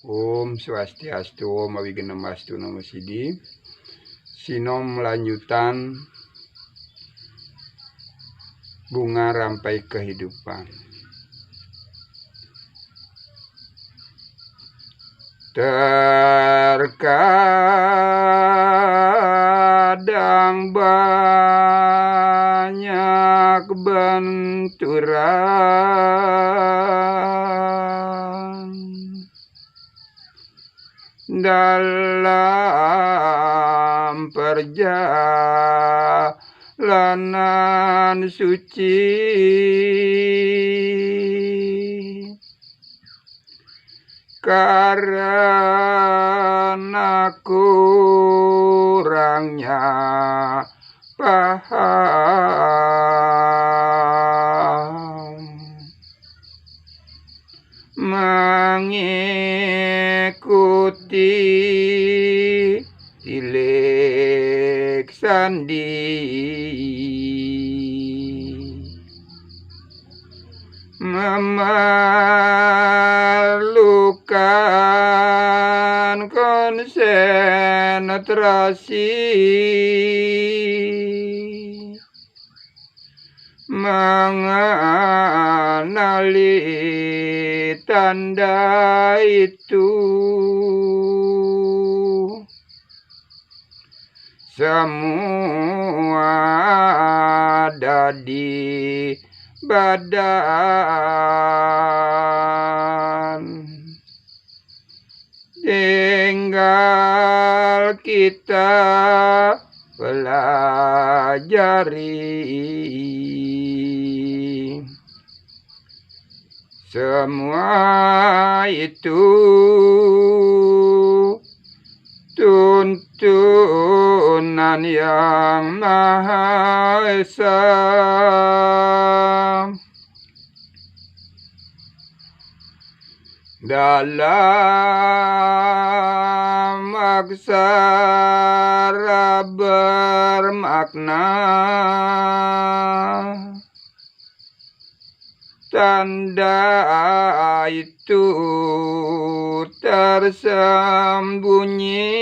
Om Swastiastu, Om Awigenamastu Namo Sidi. Sinom lanjutan bunga rampai kehidupan. Terkadang banyak benturan dalam perjalanan suci, karena kurangnya paham mengikuti tilik sandi, memerlukan konsentrasi, mengenali tanda itu. Semua ada di badan, tinggal kita pelajari. Semua itu tuntunan yang Maha Esa. Dalam aksara bermakna, tanda itu tersembunyi.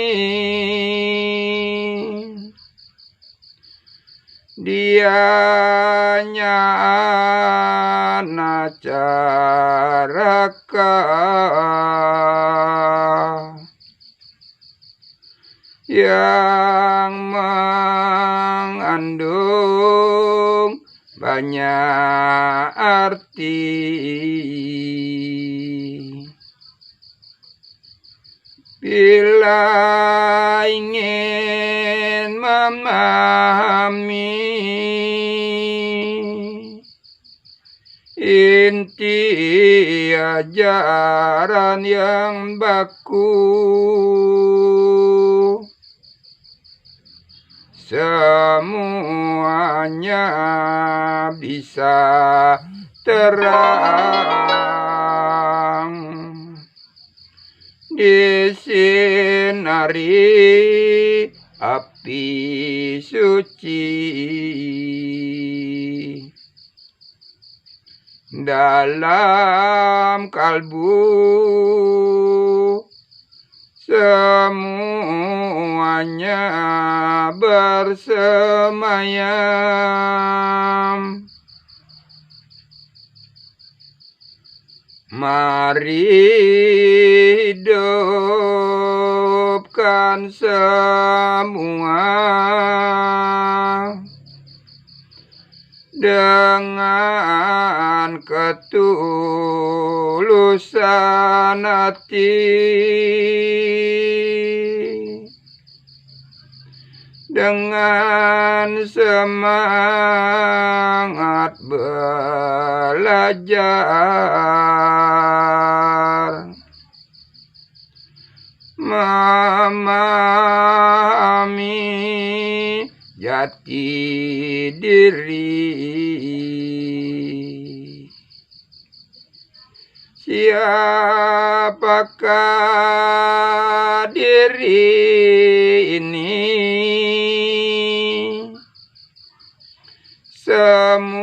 Dianya anacaraka yang mengandung banyak arti. Bila ingin memahami inti ajaran yang baku, semuanya bisa terang disinari api suci. Dalam kalbu semuanya bersemayam. Mari hidupkan semua dengan ketulusan hati, dengan semangat belajar, memahami jati diri. Siapakah diri ini? Semuanya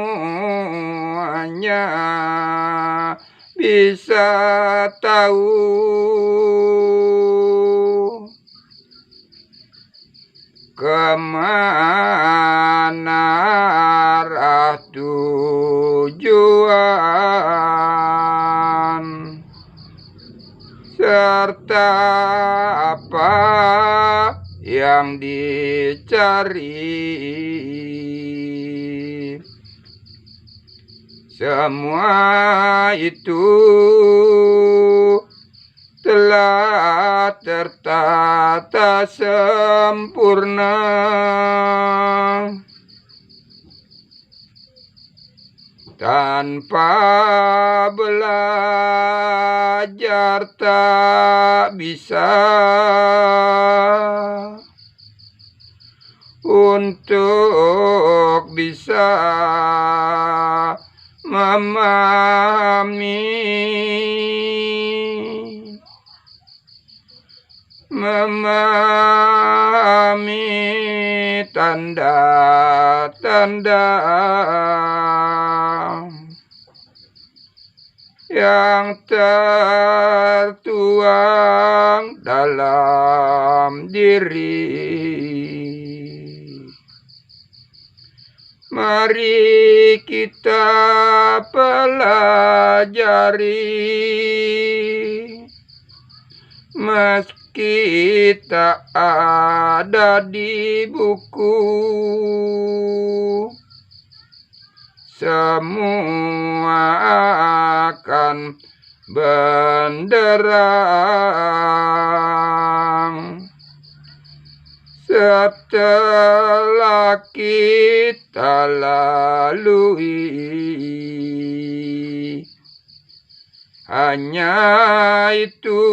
bisa tahu serta apa yang dicari. Semua itu telah tertata sempurna. Tanpa belajar tak bisa untuk bisa memahami tanda-tanda yang tertuang dalam diri. Mari kita pelajari, meski tak ada di buku. Semua akan benderang setelah kita lalui. Hanya itu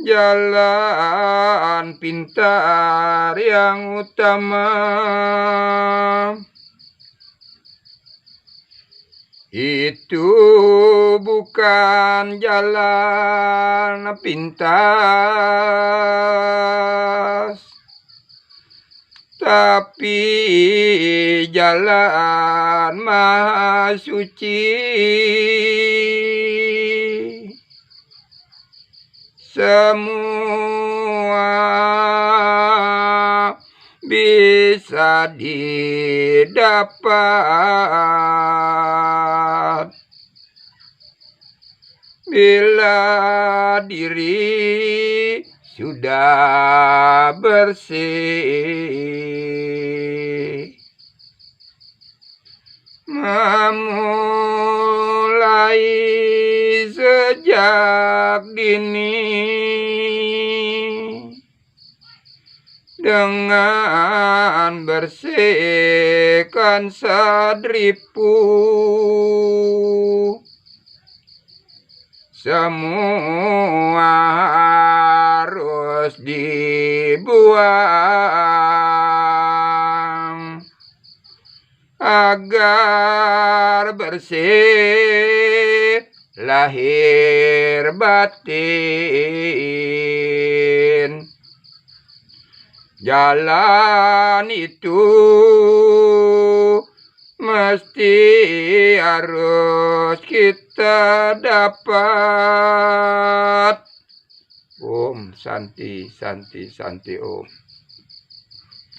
jalan pintar yang utama. Itu bukan jalan pintas, tapi jalan maha suci. Semua bisa didapat bila diri sudah bersih. Memulai sejak dini dengan bersihkan sadripu. Semua harus dibuang agar bersih lahir batin. Jalan itu mesti harus kita dapat. Om Santi Santi Santi Om.